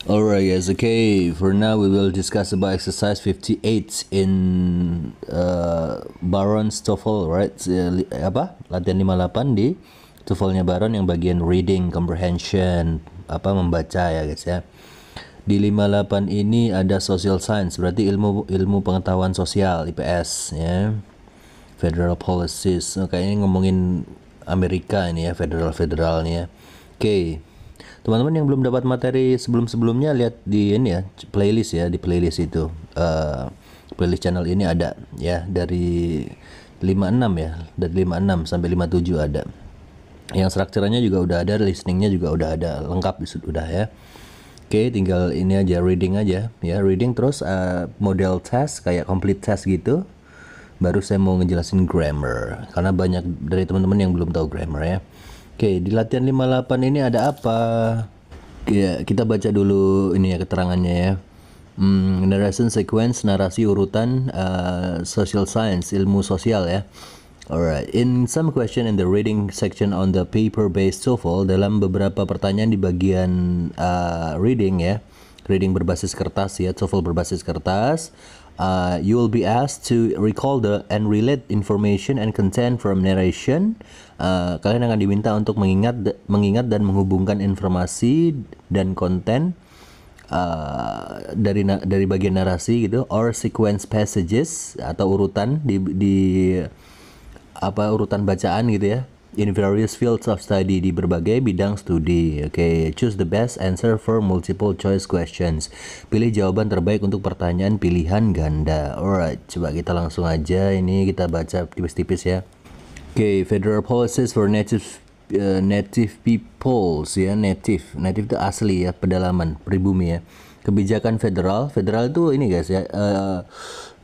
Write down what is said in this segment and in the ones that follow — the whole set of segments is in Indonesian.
Alright guys, okay. For now we will discuss about exercise 58 in Baron's TOEFL, right? Latihan 58 di TOEFL-nya Baron yang bagian reading comprehension, membaca ya guys ya. Di 58 ini ada social science, berarti ilmu pengetahuan sosial, IPS ya. Federal policies. Kayaknya ngomongin Amerika ini ya, federalnya. Oke. Teman-teman yang belum dapat materi sebelum-sebelumnya, lihat di ini ya, playlist ya, di playlist itu. Playlist channel ini ada ya, dari 56 ya, dari 56 sampai 57 ada. Yang strukturnya juga udah ada, listeningnya juga udah ada, lengkap sudah ya. Oke, tinggal ini aja, reading aja ya, reading terus model test kayak complete test gitu. Baru saya mau ngejelasin grammar karena banyak dari teman-teman yang belum tahu grammar ya. Oke, di latihan 58 ini ada apa? Ya, kita baca dulu ini ya keterangannya ya. Narration sequence, narasi urutan, social science, ilmu sosial ya. Alright, in some question in the reading section on the paper-based TOEFL, dalam beberapa pertanyaan di bagian reading ya, reading berbasis kertas ya, TOEFL berbasis kertas, you will be asked to recall the and relate information and content from narration. Kalian akan diminta untuk mengingat dan menghubungkan informasi dan konten dari bagian narasi gitu, or sequence passages atau urutan di urutan bacaan gitu ya, in various fields of study, di berbagai bidang studi. Oke, choose the best answer for multiple choice questions. Pilih jawaban terbaik untuk pertanyaan pilihan ganda. Alright, coba kita langsung aja ini kita baca tipis-tipis ya. Oke, federal policies for native peoples ya, native itu asli ya, pedalaman, pribumi ya. Kebijakan federal itu ini guys ya,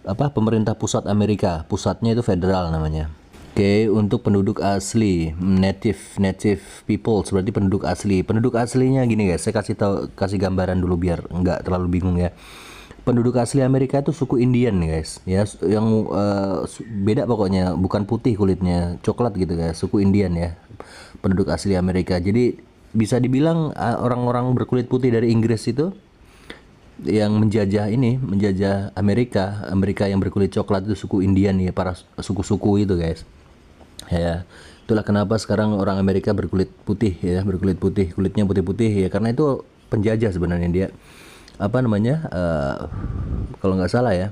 pemerintah pusat Amerika, pusatnya itu federal namanya. Oke, untuk penduduk asli, native peoples berarti penduduk asli. Penduduk aslinya gini guys, saya kasih gambaran dulu biar nggak terlalu bingung ya. Penduduk asli Amerika itu suku Indian guys, ya, yang beda pokoknya, bukan putih kulitnya, coklat gitu guys, suku Indian ya. Penduduk asli Amerika. Jadi bisa dibilang orang-orang berkulit putih dari Inggris itu yang menjajah Amerika yang berkulit coklat itu suku Indian ya, para suku-suku itu guys. Ya, itulah kenapa sekarang orang Amerika berkulit putih ya, kulitnya putih-putih ya, karena itu penjajah sebenarnya dia. Kalau nggak salah ya,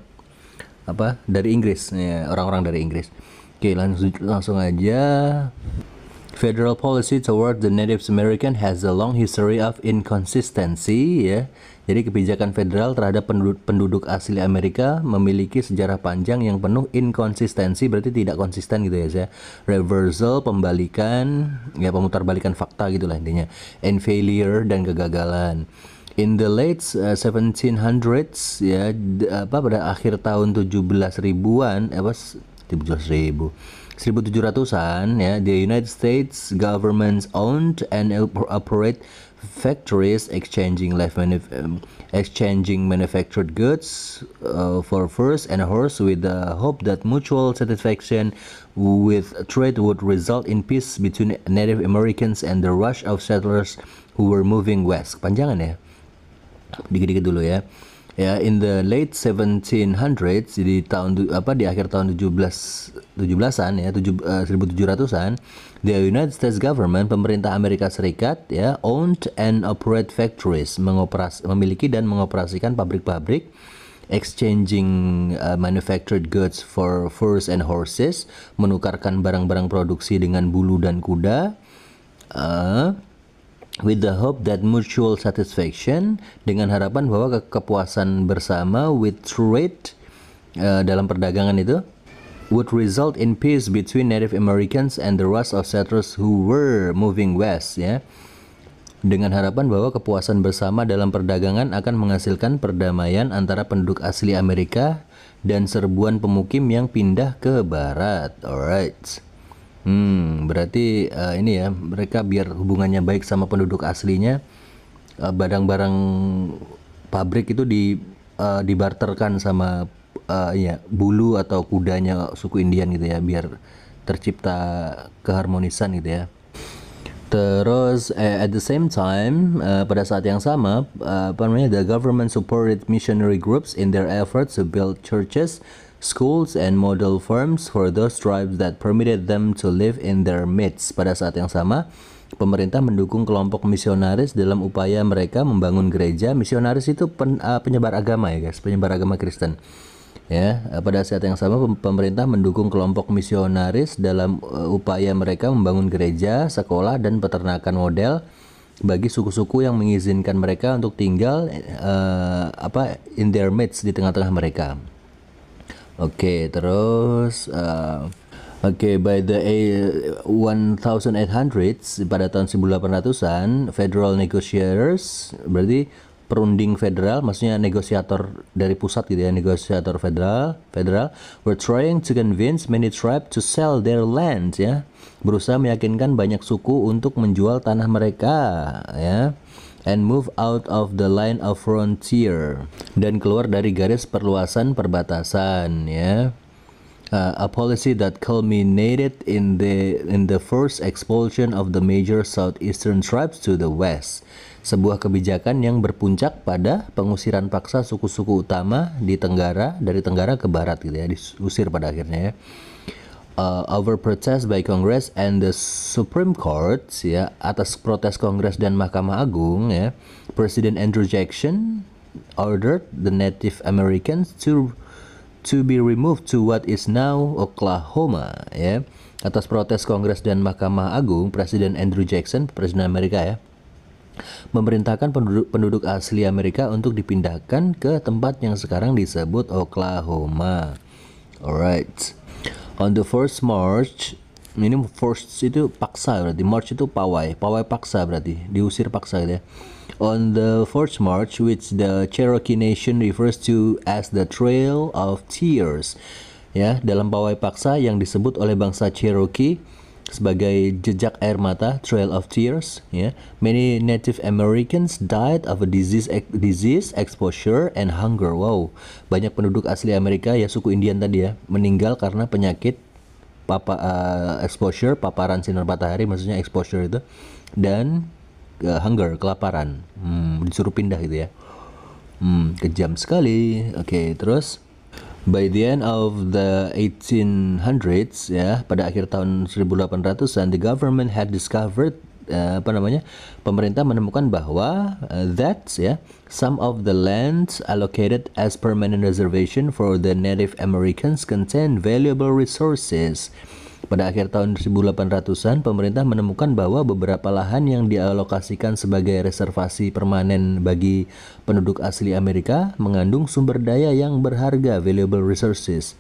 dari Inggris ya, orang-orang dari Inggris. Oke, langsung aja. Federal policy toward the Native American has a long history of inconsistency ya. Jadi kebijakan federal terhadap penduduk asli Amerika memiliki sejarah panjang yang penuh inkonsistensi, berarti tidak konsisten gitu ya. Reversal, pembalikan, ya pemutarbalikan fakta gitulah intinya. And failure, dan kegagalan. In the late 1700s ya, pada akhir tahun 1700-an ya, the United States government owned and operate factories exchanging manufactured goods for furs and horse, with the hope that mutual satisfaction with trade would result in peace between Native Americans and the rush of settlers who were moving west. Panjangan ya, dikit-dikit dulu ya. Ya, in the late 1700s, di akhir tahun 1700-an ya, 1700-an, the United States government, pemerintah Amerika Serikat ya, owned and operate factories, memiliki dan mengoperasikan pabrik-pabrik, exchanging manufactured goods for furs and horses, menukarkan barang-barang produksi dengan bulu dan kuda, with the hope that mutual satisfaction, dengan harapan bahwa kepuasan bersama, with trade, dalam perdagangan itu, would result in peace between Native Americans and the rest of settlers who were moving west ya. Dengan harapan bahwa kepuasan bersama dalam perdagangan akan menghasilkan perdamaian antara penduduk asli Amerika dan serbuan pemukim yang pindah ke barat. Alright. Berarti ini ya, mereka biar hubungannya baik sama penduduk aslinya, barang-barang pabrik itu dibarterkan sama ya, bulu atau kudanya suku Indian gitu ya, biar tercipta keharmonisan gitu ya. Terus at the same time pada saat yang sama the government supported missionary groups in their efforts to build churches, schools and model farms for those tribes that permitted them to live in their midst. Pada saat yang sama, pemerintah mendukung kelompok misionaris dalam upaya mereka membangun gereja. Misionaris itu penyebar agama ya guys, penyebar agama Kristen. Ya, pada saat yang sama pemerintah mendukung kelompok misionaris dalam upaya mereka membangun gereja, sekolah dan peternakan model bagi suku-suku yang mengizinkan mereka untuk tinggal in their midst, di tengah-tengah mereka. Oke, terus by the 1800s, pada tahun 1800-an, federal negotiators, berarti perunding federal, maksudnya negosiator dari pusat gitu ya, negosiator federal were trying to convince many tribes to sell their land, ya, berusaha meyakinkan banyak suku untuk menjual tanah mereka, ya, and move out of the line of frontier, dan keluar dari garis perluasan perbatasan, ya. A policy that culminated in the first expulsion of the major southeastern tribes to the west. Sebuah kebijakan yang berpuncak pada pengusiran paksa suku-suku utama dari Tenggara ke barat gitu ya, diusir pada akhirnya ya. Over protest by Congress and the Supreme Court, ya, atas protes Kongres dan Mahkamah Agung, ya, Presiden Andrew Jackson ordered the Native Americans to be removed to what is now Oklahoma, ya. Atas protes Kongres dan Mahkamah Agung, Presiden Andrew Jackson, Presiden Amerika ya, memerintahkan penduduk asli Amerika untuk dipindahkan ke tempat yang sekarang disebut Oklahoma. Alright. On the first March, ini first itu paksa berarti, March itu pawai paksa berarti, diusir paksa gitu ya. On the 1st March, which the Cherokee Nation refers to as the Trail of Tears, ya, dalam pawai paksa yang disebut oleh bangsa Cherokee sebagai jejak air mata, Trail of Tears, ya, many Native Americans died of a disease, exposure and hunger. Wow, banyak penduduk asli Amerika ya, suku Indian tadi ya, meninggal karena penyakit exposure, paparan sinar matahari, maksudnya exposure itu, dan hunger, kelaparan. Disuruh pindah gitu ya. Kejam sekali. Oke, terus by the end of the 1800s, ya, pada akhir tahun 1800-an, the government had discovered, pemerintah menemukan bahwa some of the lands allocated as permanent reservation for the Native Americans contain valuable resources. Pada akhir tahun 1800-an, pemerintah menemukan bahwa beberapa lahan yang dialokasikan sebagai reservasi permanen bagi penduduk asli Amerika mengandung sumber daya yang berharga, valuable resources.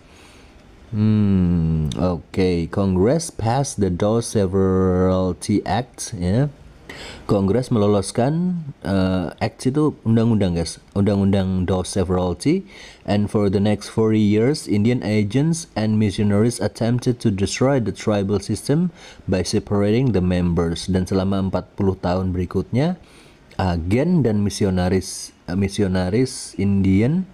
Congress passed the Dawes Severalty Act, ya. Kongres meloloskan Act itu undang-undang guys, undang-undang Dawes Severalty, and for the next 40 years Indian agents and missionaries attempted to destroy the tribal system by separating the members, dan selama 40 tahun berikutnya agen dan misionaris Indian,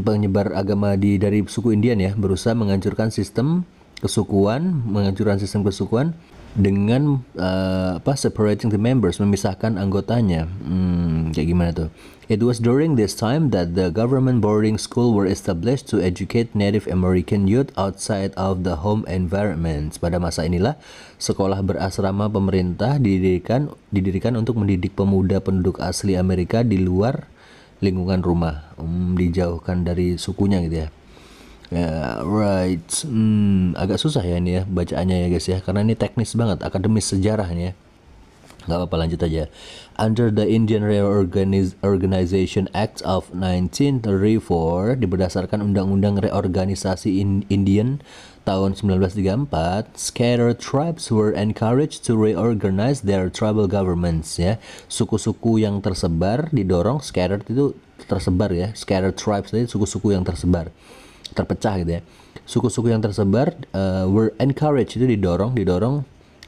penyebar agama dari suku Indian ya, berusaha menghancurkan sistem kesukuan dengan separating the members, memisahkan anggotanya. Kayak gimana tuh? It was during this time that the government boarding school were established to educate Native American youth outside of the home environments. Pada masa inilah sekolah berasrama pemerintah didirikan untuk mendidik pemuda penduduk asli Amerika di luar lingkungan rumah, dijauhkan dari sukunya gitu ya. Right. Agak susah ya ini ya bacaannya ya guys ya, karena ini teknis banget, akademis sejarah ini ya. Gak apa-apa, lanjut aja. Under the Indian Reorganization Act of 1934, berdasarkan Undang-Undang Reorganisasi Indian tahun 1934, scattered tribes were encouraged to reorganize their tribal governments, ya. Suku-suku yang tersebar didorong, scattered itu tersebar ya, scattered tribes itu suku-suku yang terpecah gitu ya. Suku-suku yang tersebar were encouraged, itu didorong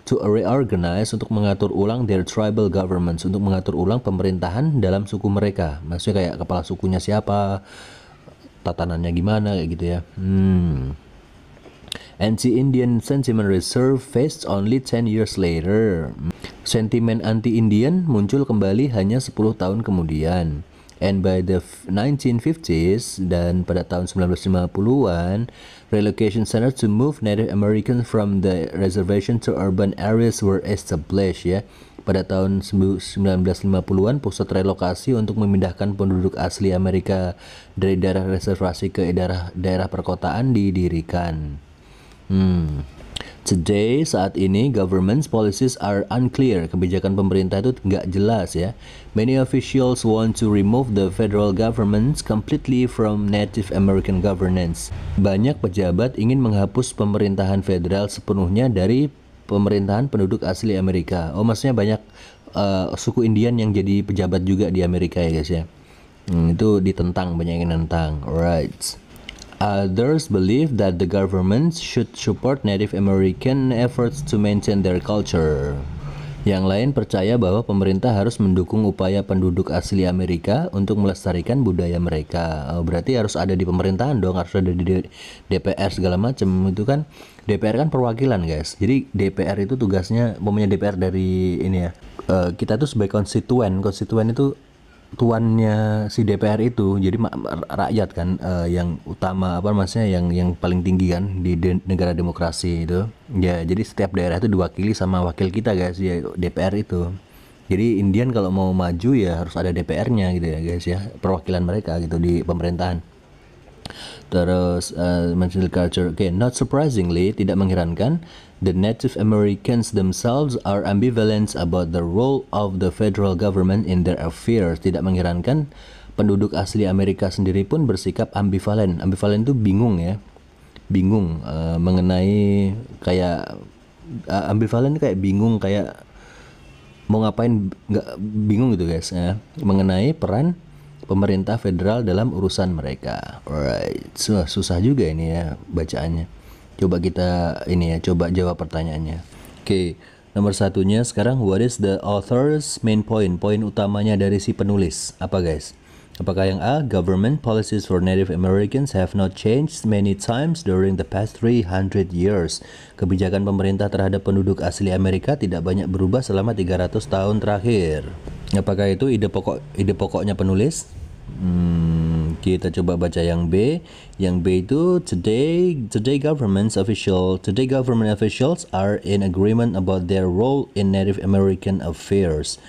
to reorganize, untuk mengatur ulang their tribal governments, untuk mengatur ulang pemerintahan dalam suku mereka. Maksudnya kayak kepala sukunya siapa, tatanannya gimana kayak gitu ya. Anti-Indian sentiment resurfaced only 10 years later. Sentimen anti-Indian muncul kembali hanya 10 tahun kemudian. And by the 1950s dan pada tahun 1950-an, relocation centers to move Native Americans from the reservation to urban areas were established ya. Pada tahun 1950-an, pusat relokasi untuk memindahkan penduduk asli Amerika dari daerah reservasi ke daerah perkotaan didirikan. Today, saat ini, government's policies are unclear. Kebijakan pemerintah itu nggak jelas ya. Many officials want to remove the federal government completely from Native American governance. Banyak pejabat ingin menghapus pemerintahan federal sepenuhnya dari pemerintahan penduduk asli Amerika. Oh, maksudnya banyak suku Indian yang jadi pejabat juga di Amerika ya guys ya. Itu ditentang, banyak yang nentang. Alright. Others believe that the government should support Native American efforts to maintain their culture. Yang lain percaya bahwa pemerintah harus mendukung upaya penduduk asli Amerika untuk melestarikan budaya mereka. Berarti harus ada di pemerintahan dong, harus ada di DPR segala macam. Itu kan DPR kan perwakilan guys. Jadi DPR itu tugasnya, pokoknya DPR dari ini ya. Kita tuh sebagai konstituen itu tuannya si DPR itu, jadi rakyat kan yang utama, apa maksudnya yang paling tinggi kan di negara demokrasi itu ya. Jadi setiap daerah itu diwakili sama wakil kita guys ya, DPR itu. Jadi Indian kalau mau maju ya harus ada DPR-nya gitu ya guys ya, perwakilan mereka gitu di pemerintahan. Terus mention culture, okay, not surprisingly, tidak mengherankan, the Native Americans themselves are ambivalent about the role of the federal government in their affairs. Tidak mengherankan, penduduk asli Amerika sendiri pun bersikap ambivalen. Ambivalen itu bingung ya, bingung mengenai kayak ambivalen kayak bingung, kayak mau ngapain, nggak bingung gitu guys ya, mengenai peran pemerintah federal dalam urusan mereka. Alright, susah juga ini ya bacaannya. Coba kita ini ya, coba jawab pertanyaannya. Oke, nomor satunya sekarang, what is the author's main point? Poin utamanya dari si penulis apa guys? Apakah yang A, government policies for Native Americans have not changed many times during the past 300 years. Kebijakan pemerintah terhadap penduduk asli Amerika tidak banyak berubah selama 300 tahun terakhir. Apakah itu ide pokoknya penulis? Kita coba baca yang B. Yang B itu today government officials are in agreement about their role in Native American affairs.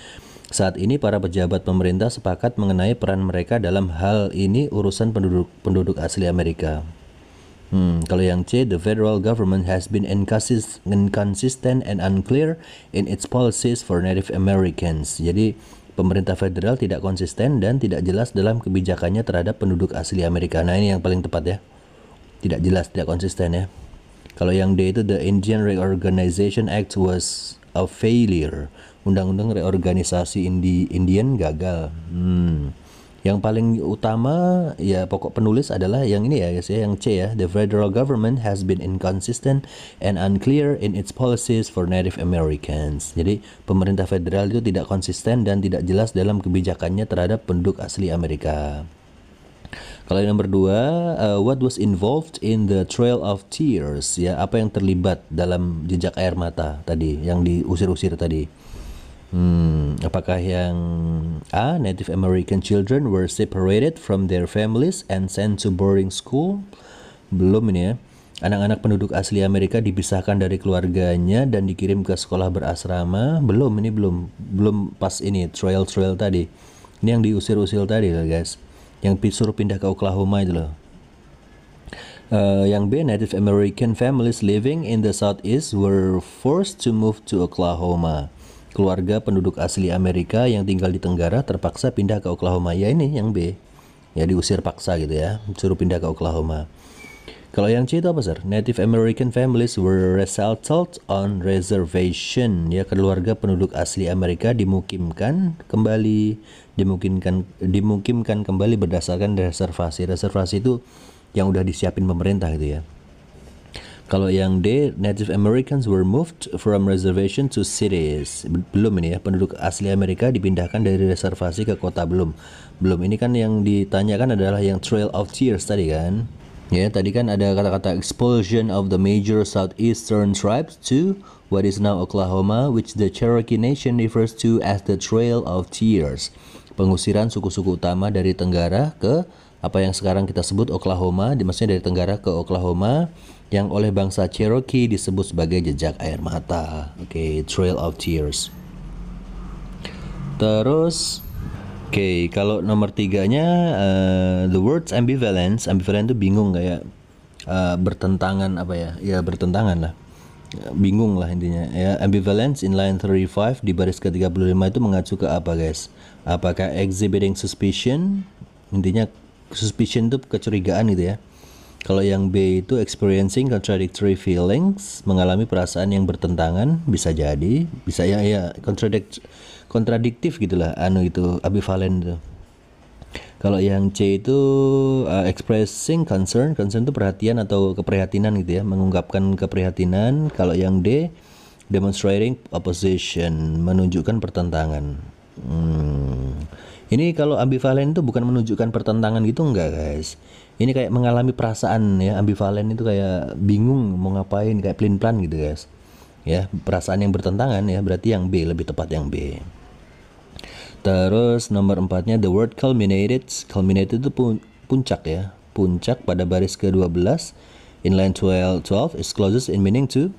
Saat ini para pejabat pemerintah sepakat mengenai peran mereka dalam hal ini urusan penduduk asli Amerika. Kalau yang C, the federal government has been inconsistent and unclear in its policies for Native Americans. Jadi pemerintah federal tidak konsisten dan tidak jelas dalam kebijakannya terhadap penduduk asli Amerika. Nah ini yang paling tepat ya, tidak jelas, tidak konsisten ya. Kalau yang D itu the Indian Reorganization Act was a failure. Undang-undang reorganisasi Indian gagal. Yang paling utama ya pokok penulis adalah yang ini ya guys ya, yang C ya, the federal government has been inconsistent and unclear in its policies for Native Americans. Jadi pemerintah federal itu tidak konsisten dan tidak jelas dalam kebijakannya terhadap penduduk asli Amerika. Kalau yang nomor 2, what was involved in the Trail of Tears, ya, apa yang terlibat dalam jejak air mata tadi yang diusir-usir tadi? Apakah yang A, Native American children were separated from their families and sent to boarding school? Belum ini ya. Anak-anak penduduk asli Amerika dipisahkan dari keluarganya dan dikirim ke sekolah berasrama. Belum, ini belum pas ini trail tadi. Ini yang diusir-usir tadi loh guys. Yang suruh pindah ke Oklahoma itu loh. Yang B, Native American families living in the Southeast were forced to move to Oklahoma. Keluarga penduduk asli Amerika yang tinggal di Tenggara terpaksa pindah ke Oklahoma. Ya ini yang B. Ya diusir paksa gitu ya, suruh pindah ke Oklahoma. Kalau yang C itu apa sir? Native American families were resettled on reservation. Ya, keluarga penduduk asli Amerika dimukimkan kembali berdasarkan reservasi. Reservasi itu yang udah disiapin pemerintah gitu ya. Kalau yang D, Native Americans were moved from reservation to cities. Belum ini ya, penduduk asli Amerika dipindahkan dari reservasi ke kota. Belum. Ini kan yang ditanyakan adalah yang Trail of Tears tadi kan. Ya, tadi kan ada kata-kata expulsion of the major southeastern tribes to what is now Oklahoma, which the Cherokee Nation refers to as the Trail of Tears. Pengusiran suku-suku utama dari Tenggara ke apa yang sekarang kita sebut Oklahoma, maksudnya dari Tenggara ke Oklahoma, yang oleh bangsa Cherokee disebut sebagai jejak air mata. Oke, Trail of Tears. Terus kalau nomor tiganya the words ambivalence itu bingung kayak bertentangan apa ya? Ya bertentangan lah. Bingung lah intinya. Ya, ambivalence in line 35 di baris ke-35 itu mengacu ke apa, guys? Apakah exhibiting suspicion? Intinya suspicion itu kecurigaan gitu ya. Kalau yang B itu experiencing contradictory feelings, mengalami perasaan yang bertentangan, bisa jadi, bisa ya kontradiktif gitulah, itu ambivalen itu. Kalau yang C itu expressing concern itu perhatian atau keprihatinan gitu ya, mengungkapkan keprihatinan. Kalau yang D demonstrating opposition, menunjukkan pertentangan. Ini kalau ambivalen itu bukan menunjukkan pertentangan gitu enggak, guys. Ini kayak mengalami perasaan ya, ambivalen itu kayak bingung mau ngapain, kayak pelin-pelan gitu, guys. Ya, perasaan yang bertentangan ya, berarti yang B, lebih tepat yang B. Terus nomor 4-nya the word culminated itu puncak ya, puncak pada baris ke-12 in line 12 is closest in meaning to,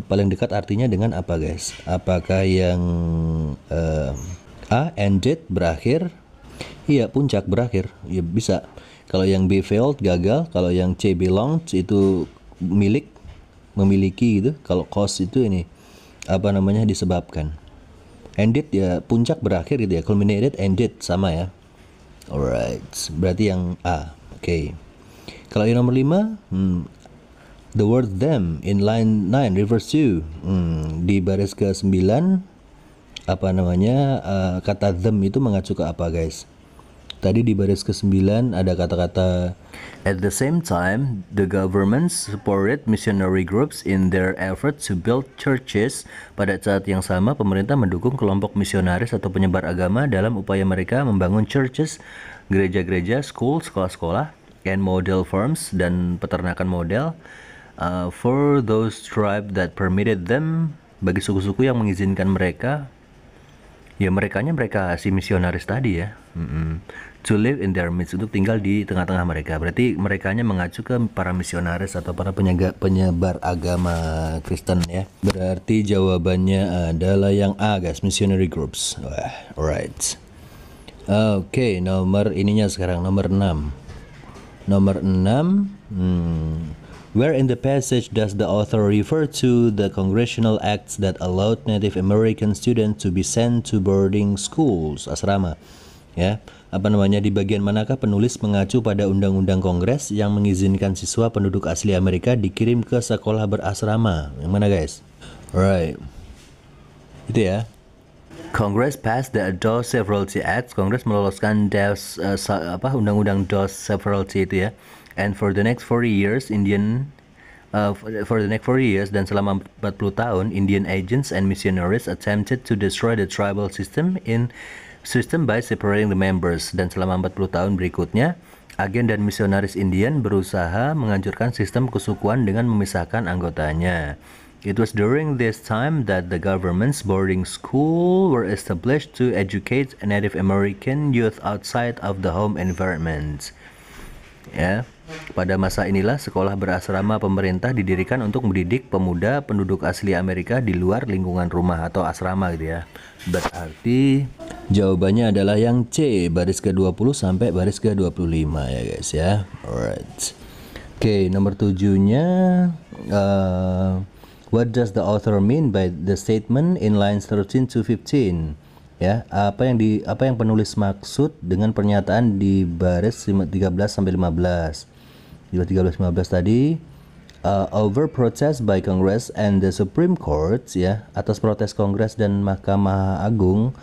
paling dekat artinya dengan apa, guys? Apakah yang A ended berakhir? Iya, puncak berakhir. Ya bisa. Kalau yang B failed gagal, kalau yang C belonged itu milik, memiliki gitu. Kalau cause itu ini apa namanya disebabkan. Ended ya puncak berakhir gitu ya. Culminated, ended sama ya. Alright, berarti yang A. Oke. Kalau yang nomor 5, the word them in line 9 refers to, di baris ke-9 apa namanya kata them itu mengacu ke apa, guys? Tadi di baris ke-9 ada kata-kata at the same time the government supported missionary groups in their effort to build churches. Pada saat yang sama pemerintah mendukung kelompok misionaris atau penyebar agama dalam upaya mereka membangun churches, gereja-gereja, sekolah-sekolah, and model farms dan peternakan model for those tribes that permitted them, bagi suku-suku yang mengizinkan mereka, ya mereka si misionaris tadi ya, to live in their midst, untuk tinggal di tengah-tengah mereka. Berarti merekanya mengacu ke para misionaris atau para penyebar agama Kristen ya. Berarti jawabannya adalah yang A, guys, missionary groups. Alright. Oke, nomor ininya sekarang nomor 6. Nomor 6, where in the passage does the author refer to the congressional acts that allowed Native American students to be sent to boarding schools, asrama? Ya, apa namanya, di bagian manakah penulis mengacu pada undang-undang Kongres yang mengizinkan siswa penduduk asli Amerika dikirim ke sekolah berasrama? Yang mana, guys? Alright. Itu ya. Congress passed the Dawes Severalty Act. Kongres meloloskan undang-undang Dawes Severalty itu ya. And for the next 40 years, dan selama 40 tahun, Indian agents and missionaries attempted to destroy the tribal system by separating the members. Dan selama 40 tahun berikutnya, agen dan misionaris Indian berusaha menghancurkan sistem kesukuan dengan memisahkan anggotanya. It was during this time that the government's boarding school were established to educate Native American youth outside of the home environment. Ya, pada masa inilah sekolah berasrama pemerintah didirikan untuk mendidik pemuda penduduk asli Amerika di luar lingkungan rumah atau asrama gitu ya. Berarti jawabannya adalah yang C, baris ke-20 sampai baris ke-25 ya, guys ya. Alright. Oke, nomor 7-nya what does the author mean by the statement in lines 13 to 15? Ya, apa yang penulis maksud dengan pernyataan di baris 13 sampai 15. Di 13-15 tadi, over protest by Congress and the Supreme Court, ya, atas protes Kongres dan Mahkamah Agung,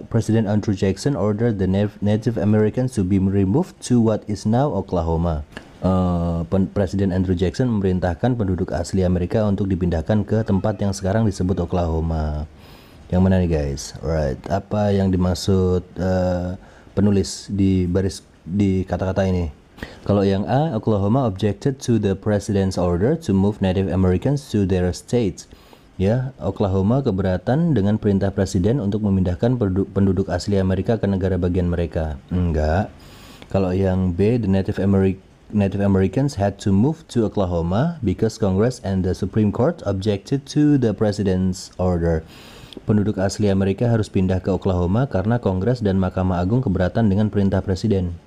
President Andrew Jackson ordered the Native Americans to be removed to what is now Oklahoma. Presiden Andrew Jackson memerintahkan penduduk asli Amerika untuk dipindahkan ke tempat yang sekarang disebut Oklahoma. Yang mana nih, guys? Alright, apa yang dimaksud penulis di kata-kata ini? Kalau yang A, Oklahoma objected to the president's order to move Native Americans to their states. Ya, Oklahoma keberatan dengan perintah presiden untuk memindahkan penduduk asli Amerika ke negara bagian mereka. Enggak. Kalau yang B, the Native Americans had to move to Oklahoma because Congress and the Supreme Court objected to the president's order. Penduduk asli Amerika harus pindah ke Oklahoma karena Kongres dan Mahkamah Agung keberatan dengan perintah presiden.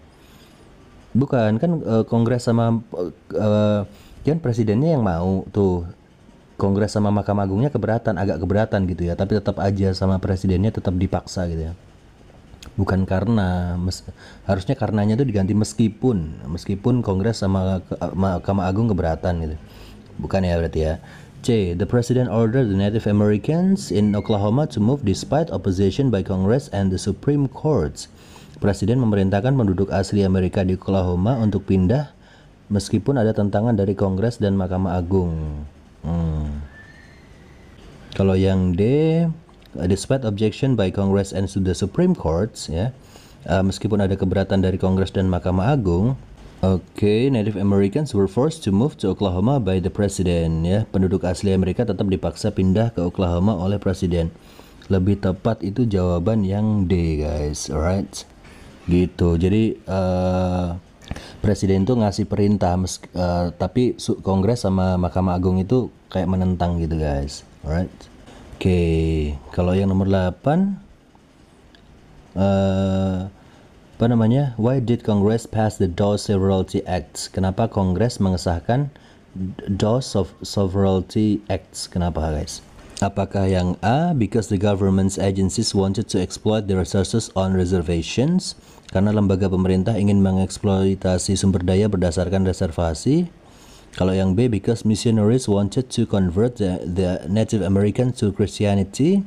Bukan, kan Kongres sama kan presidennya yang mau tuh. Kongres sama Mahkamah Agungnya keberatan, agak keberatan gitu ya, tapi tetap aja sama presidennya tetap dipaksa gitu ya. Bukan karena, harusnya karenanya itu diganti meskipun Kongres sama Mahkamah Agung keberatan gitu. Bukan ya berarti ya. C. The president ordered the Native Americans in Oklahoma to move despite opposition by Congress and the Supreme Courts. Presiden memerintahkan penduduk asli Amerika di Oklahoma untuk pindah meskipun ada tentangan dari Kongres dan Mahkamah Agung. Kalau yang D, despite objection by Congress and to the Supreme Courts, ya, meskipun ada keberatan dari Kongres dan Mahkamah Agung, Native Americans were forced to move to Oklahoma by the president. Ya, penduduk asli Amerika tetap dipaksa pindah ke Oklahoma oleh presiden. Lebih tepat itu jawaban yang D, guys. Alright, gitu. Jadi presiden itu ngasih perintah, tapi Kongres sama Mahkamah Agung itu kayak menentang gitu, guys. Alright. Kalau yang nomor 8, apa namanya? Why did Congress pass the Dawes Sovereignty Acts? Kenapa Kongres mengesahkan Dawes Sovereignty Acts? Kenapa, guys? Apakah yang A, because the government's agencies wanted to exploit the resources on reservations? Karena lembaga pemerintah ingin mengeksploitasi sumber daya berdasarkan reservasi. Kalau yang B, because missionaries wanted to convert the Native Americans to Christianity.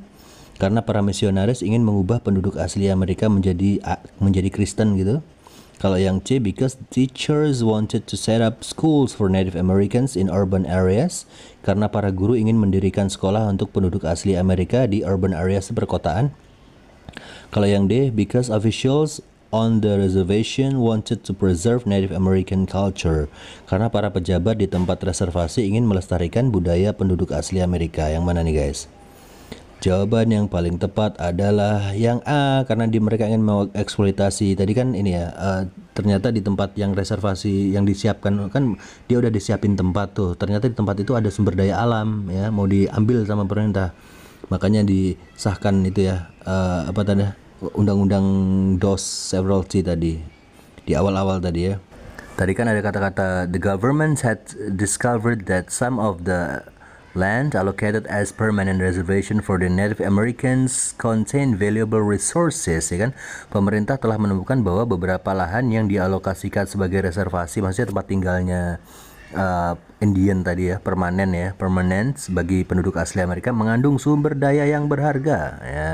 Karena para misionaris ingin mengubah penduduk asli Amerika menjadi Kristen gitu. Kalau yang C, because teachers wanted to set up schools for Native Americans in urban areas. Karena para guru ingin mendirikan sekolah untuk penduduk asli Amerika di urban areas perkotaan. Kalau yang D, because officials on the reservation wanted to preserve Native American culture. Karena para pejabat di tempat reservasi ingin melestarikan budaya penduduk asli Amerika. Yang mana nih, guys? Jawaban yang paling tepat adalah yang A, karena mereka ingin mengeksploitasi. Tadi kan ini ya, ternyata di tempat yang reservasi yang disiapkan kan dia udah disiapin tempat tuh. Ternyata di tempat itu ada sumber daya alam ya, mau diambil sama pemerintah. Makanya disahkan itu ya, apa tadi? Undang-undang Dawes Sovereignty tadi di awal-awal tadi ya. Tadi kan ada kata-kata the government had discovered that some of the land allocated as permanent reservation for the Native Americans contain valuable resources, ya kan? Pemerintah telah menemukan bahwa beberapa lahan yang dialokasikan sebagai reservasi, maksudnya tempat tinggalnya Indian tadi ya, permanent bagi penduduk asli Amerika, mengandung sumber daya yang berharga. Ya.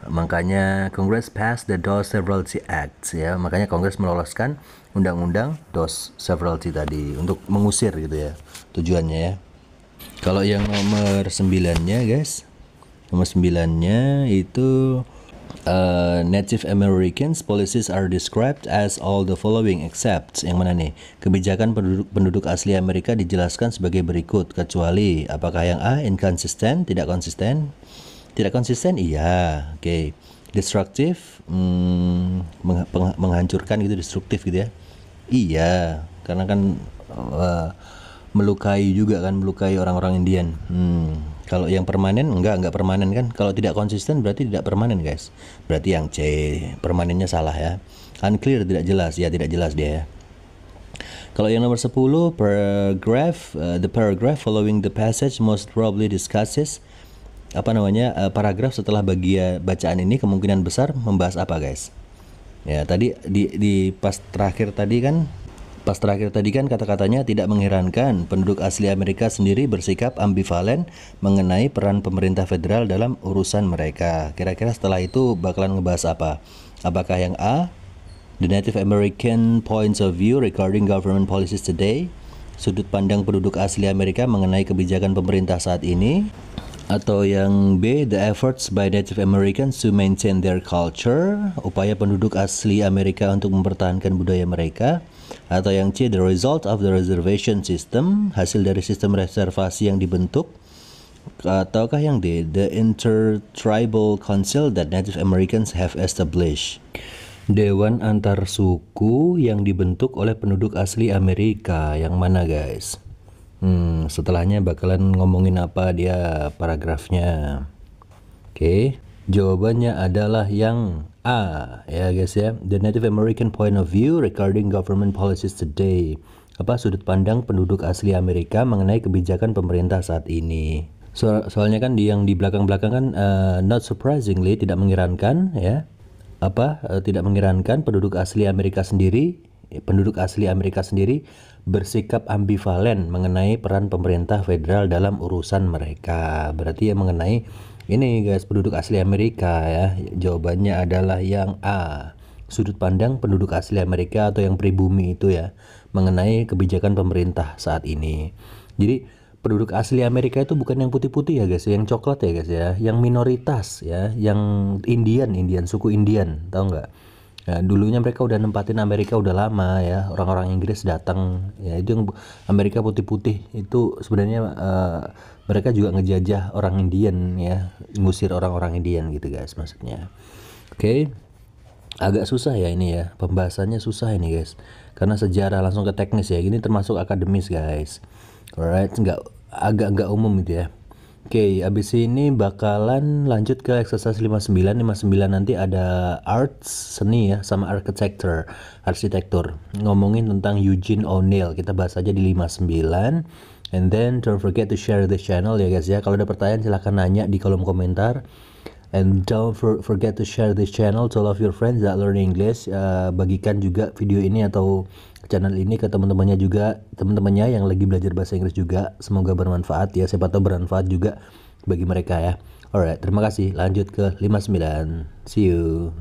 Makanya Congress passed the Dawes Sovereignty Act ya. Makanya Kongres meloloskan undang-undang Dawes Sovereignty tadi untuk mengusir gitu ya. Tujuannya ya. Kalau yang nomor 9-nya, guys. Nomor 9-nya itu Native Americans policies are described as all the following except. Yang mana nih? Kebijakan penduduk asli Amerika dijelaskan sebagai berikut kecuali apakah yang A, inconsistent, tidak konsisten? Tidak konsisten, iya. Destructive, menghancurkan gitu, destruktif gitu ya. Iya, karena kan melukai juga kan, melukai orang-orang Indian. Kalau yang permanen enggak permanen kan. Kalau tidak konsisten berarti tidak permanen, guys. Berarti yang C, permanennya salah ya. Unclear, tidak jelas. Ya, tidak jelas dia ya. Kalau yang nomor 10, the paragraph following the passage most probably discusses paragraf setelah bacaan ini kemungkinan besar membahas apa, guys? Ya, tadi di pas terakhir tadi kan kata-katanya tidak mengherankan penduduk asli Amerika sendiri bersikap ambivalen mengenai peran pemerintah federal dalam urusan mereka. Kira-kira setelah itu bakalan ngebahas apa? Apakah yang A, the Native American points of view regarding government policies today, sudut pandang penduduk asli Amerika mengenai kebijakan pemerintah saat ini? Atau yang B, the efforts by Native Americans to maintain their culture, upaya penduduk asli Amerika untuk mempertahankan budaya mereka. Atau yang C, the result of the reservation system, hasil dari sistem reservasi yang dibentuk. Ataukah yang D, the intertribal council that Native Americans have established, dewan antar suku yang dibentuk oleh penduduk asli Amerika. Yang mana guys? Setelahnya bakalan ngomongin apa dia paragrafnya. Oke, jawabannya adalah yang A ya guys ya. The Native American point of view regarding government policies today. Apa sudut pandang penduduk asli Amerika mengenai kebijakan pemerintah saat ini. Soalnya kan yang di belakang-belakang kan not surprisingly, tidak mengirankan ya. Tidak mengirankan penduduk asli Amerika sendiri bersikap ambivalen mengenai peran pemerintah federal dalam urusan mereka. Berarti ya mengenai ini guys, penduduk asli Amerika ya. Jawabannya adalah yang A, sudut pandang penduduk asli Amerika atau yang pribumi itu ya mengenai kebijakan pemerintah saat ini. Jadi penduduk asli Amerika itu bukan yang putih-putih ya guys, yang coklat ya guys ya, yang minoritas ya, yang Indian, suku Indian, tahu nggak? Ya, dulunya mereka udah nempatin Amerika udah lama ya, orang-orang Inggris datang ya, itu yang Amerika putih-putih itu sebenarnya mereka juga ngejajah orang Indian ya, ngusir orang-orang Indian gitu guys maksudnya. Oke. Agak susah ya ini ya, pembahasannya susah ini guys, karena sejarah langsung ke teknis ya, ini termasuk akademis guys. Alright, agak nggak umum gitu ya. Oke, abis ini bakalan lanjut ke exercise 59. Nanti ada arts, seni ya, sama arsitektur. Ngomongin tentang Eugene O'Neill, kita bahas aja di 59. And then don't forget to share this channel ya guys ya. Kalau ada pertanyaan silahkan nanya di kolom komentar. And don't forget to share this channel to all of your friends that learn English. Bagikan juga video ini atau channel ini ke teman-temannya juga, teman-temannya yang lagi belajar bahasa Inggris juga. Semoga bermanfaat ya, siapa tahu bermanfaat juga bagi mereka ya. Alright, terima kasih. Lanjut ke 59. See you.